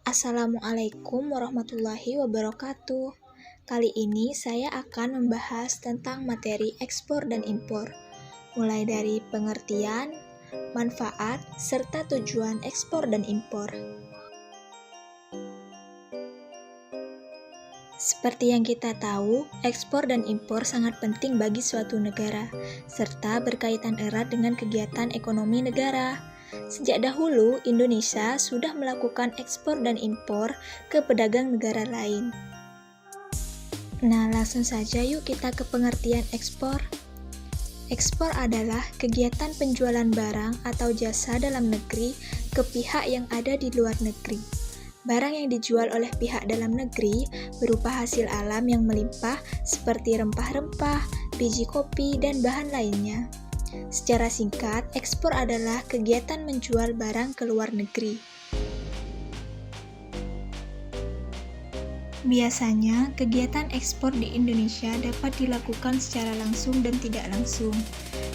Assalamualaikum warahmatullahi wabarakatuh. Kali ini saya akan membahas tentang materi ekspor dan impor, mulai dari pengertian, manfaat, serta tujuan ekspor dan impor. Seperti yang kita tahu, ekspor dan impor sangat penting bagi suatu negara, serta berkaitan erat dengan kegiatan ekonomi negara. Sejak dahulu, Indonesia sudah melakukan ekspor dan impor ke pedagang negara lain. Nah, langsung saja yuk kita ke pengertian ekspor. Ekspor adalah kegiatan penjualan barang atau jasa dalam negeri ke pihak yang ada di luar negeri. Barang yang dijual oleh pihak dalam negeri berupa hasil alam yang melimpah seperti rempah-rempah, biji kopi, dan bahan lainnya. Secara singkat, ekspor adalah kegiatan menjual barang ke luar negeri. Biasanya, kegiatan ekspor di Indonesia dapat dilakukan secara langsung dan tidak langsung.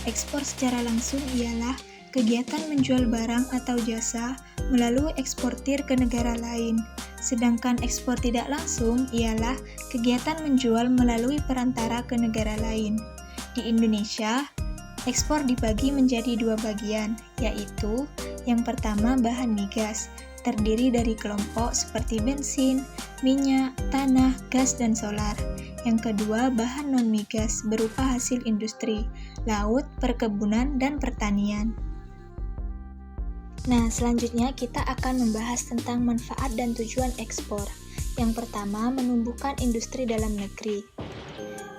Ekspor secara langsung ialah kegiatan menjual barang atau jasa melalui eksportir ke negara lain. Sedangkan ekspor tidak langsung ialah kegiatan menjual melalui perantara ke negara lain. Di Indonesia, ekspor dibagi menjadi dua bagian, yaitu yang pertama bahan migas, terdiri dari kelompok seperti bensin, minyak, tanah, gas, dan solar. Yang kedua bahan non-migas berupa hasil industri, laut, perkebunan, dan pertanian. Nah, selanjutnya kita akan membahas tentang manfaat dan tujuan ekspor. Yang pertama, menumbuhkan industri dalam negeri.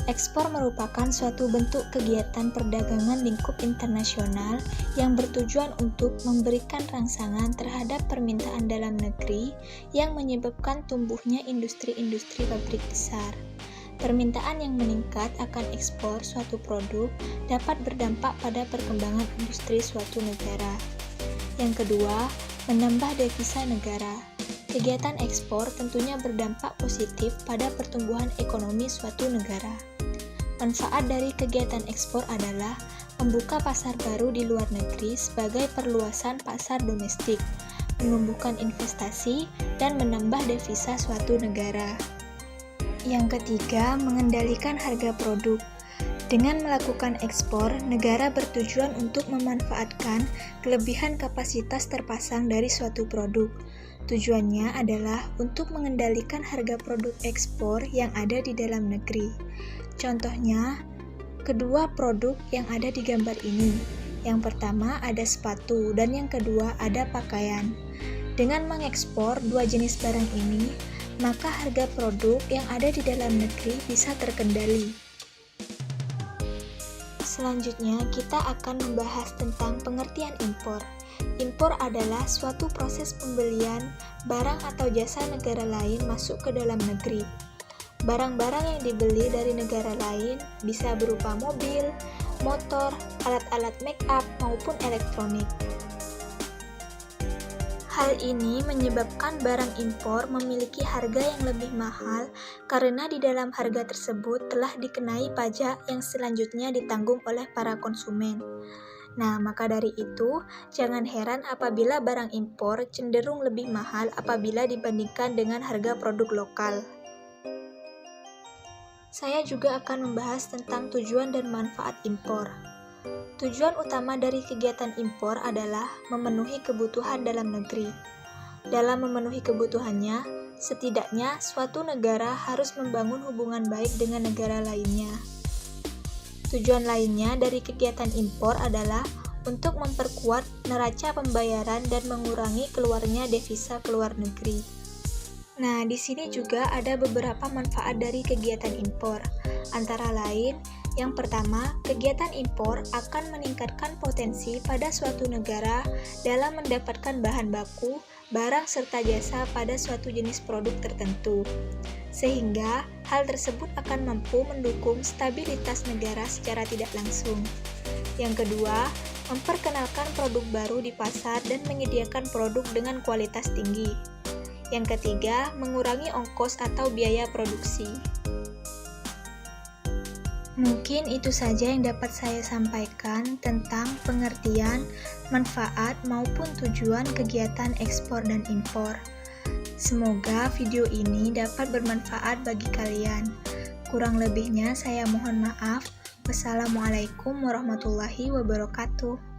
Ekspor merupakan suatu bentuk kegiatan perdagangan lingkup internasional yang bertujuan untuk memberikan rangsangan terhadap permintaan dalam negeri yang menyebabkan tumbuhnya industri-industri pabrik besar. Permintaan yang meningkat akan ekspor suatu produk dapat berdampak pada perkembangan industri suatu negara. Yang kedua, menambah devisa negara. Kegiatan ekspor tentunya berdampak positif pada pertumbuhan ekonomi suatu negara. Manfaat dari kegiatan ekspor adalah membuka pasar baru di luar negeri sebagai perluasan pasar domestik, menumbuhkan investasi, dan menambah devisa suatu negara. Yang ketiga, mengendalikan harga produk. Dengan melakukan ekspor, negara bertujuan untuk memanfaatkan kelebihan kapasitas terpasang dari suatu produk. Tujuannya adalah untuk mengendalikan harga produk ekspor yang ada di dalam negeri. Contohnya, kedua produk yang ada di gambar ini. Yang pertama ada sepatu dan yang kedua ada pakaian. Dengan mengekspor dua jenis barang ini, maka harga produk yang ada di dalam negeri bisa terkendali. Selanjutnya, kita akan membahas tentang pengertian impor. Impor adalah suatu proses pembelian barang atau jasa negara lain masuk ke dalam negeri. Barang-barang yang dibeli dari negara lain bisa berupa mobil, motor, alat-alat make up, maupun elektronik. Hal ini menyebabkan barang impor memiliki harga yang lebih mahal karena di dalam harga tersebut telah dikenai pajak yang selanjutnya ditanggung oleh para konsumen. Nah, maka dari itu, jangan heran apabila barang impor cenderung lebih mahal apabila dibandingkan dengan harga produk lokal. Saya juga akan membahas tentang tujuan dan manfaat impor. Tujuan utama dari kegiatan impor adalah memenuhi kebutuhan dalam negeri. Dalam memenuhi kebutuhannya, setidaknya suatu negara harus membangun hubungan baik dengan negara lainnya. Tujuan lainnya dari kegiatan impor adalah untuk memperkuat neraca pembayaran dan mengurangi keluarnya devisa ke luar negeri. Nah, di sini juga ada beberapa manfaat dari kegiatan impor. Antara lain, yang pertama, kegiatan impor akan meningkatkan potensi pada suatu negara dalam mendapatkan bahan baku, barang serta jasa pada suatu jenis produk tertentu. Sehingga, hal tersebut akan mampu mendukung stabilitas negara secara tidak langsung. Yang kedua, memperkenalkan produk baru di pasar dan menyediakan produk dengan kualitas tinggi. Yang ketiga, mengurangi ongkos atau biaya produksi. Mungkin itu saja yang dapat saya sampaikan tentang pengertian, manfaat, maupun tujuan kegiatan ekspor dan impor. Semoga video ini dapat bermanfaat bagi kalian. Kurang lebihnya saya mohon maaf. Wassalamualaikum warahmatullahi wabarakatuh.